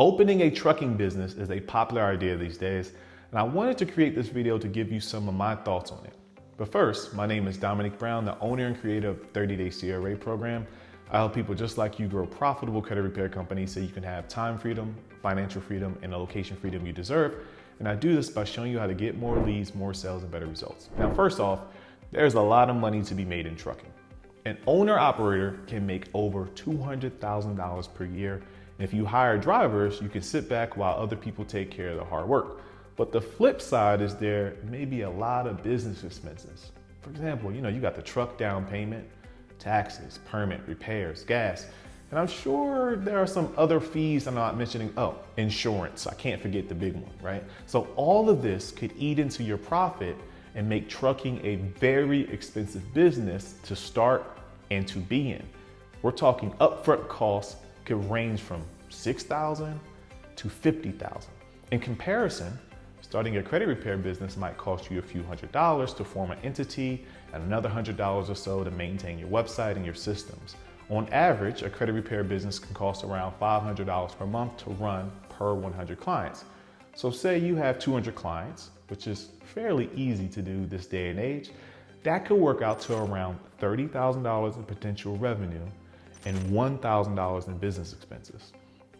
Opening a trucking business is a popular idea these days, and I wanted to create this video to give you some of my thoughts on it. But first, my name is Dominique Brown, the owner and creator of 30-Day CRA program. I help people just like you grow profitable credit repair companies so you can have time freedom, financial freedom, and the location freedom you deserve. And I do this by showing you how to get more leads, more sales, and better results. Now, first off, there's a lot of money to be made in trucking. An owner-operator can make over $200,000 per year. And if you hire drivers, you can sit back while other people take care of the hard work. But the flip side is there may be a lot of business expenses. For example, you got the truck down payment, taxes, permit, repairs, gas. And I'm sure there are some other fees I'm not mentioning. Oh, insurance. I can't forget the big one, right? So all of this could eat into your profit and make trucking a very expensive business to start and to be in. We're talking upfront costs could range from $6,000 to $50,000. In comparison, starting a credit repair business might cost you a few $100s to form an entity and another $100 or so to maintain your website and your systems. On average, a credit repair business can cost around $500 per month to run per 100 clients. So say you have 200 clients, which is fairly easy to do this day and age. That could work out to around $30,000 in potential revenue and $1,000 in business expenses.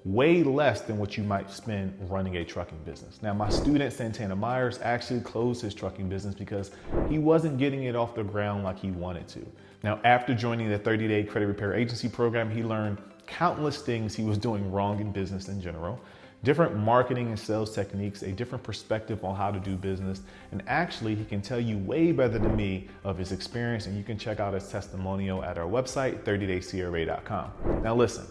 Way less than what you might spend running a trucking business. Now, my student Santana Myers actually closed his trucking business because he wasn't getting it off the ground like he wanted to. Now, after joining the 30-Day Credit Repair Agency program, he learned countless things he was doing wrong in business in general, different marketing and sales techniques, a different perspective on how to do business. And actually, he can tell you way better than me of his experience, and you can check out his testimonial at our website, 30daycra.com. Now listen,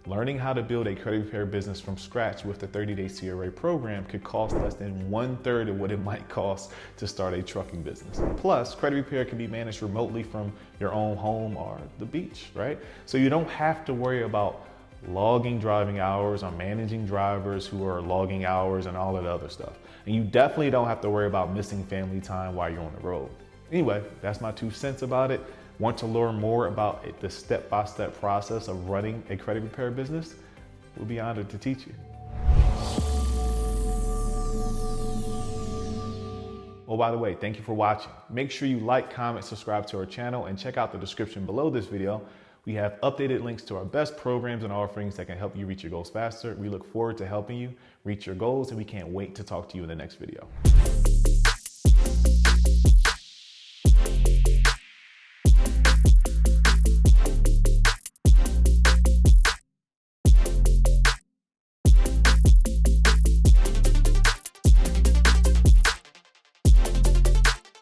learning how to build a credit repair business from scratch with the 30-Day CRA program could cost less than 1/3 of what it might cost to start a trucking business. Plus, credit repair can be managed remotely from your own home or the beach, right? So you don't have to worry about logging driving hours or managing drivers who are logging hours and all of the other stuff. And you definitely don't have to worry about missing family time while you're on the road. Anyway, that's my 2 cents about it. Want to learn more about the step-by-step process of running a credit repair business? We'll be honored to teach you. Oh, by the way, thank you for watching. Make sure you like, comment, subscribe to our channel, and check out the description below this video. We have updated links to our best programs and offerings that can help you reach your goals faster. We look forward to helping you reach your goals, and we can't wait to talk to you in the next video.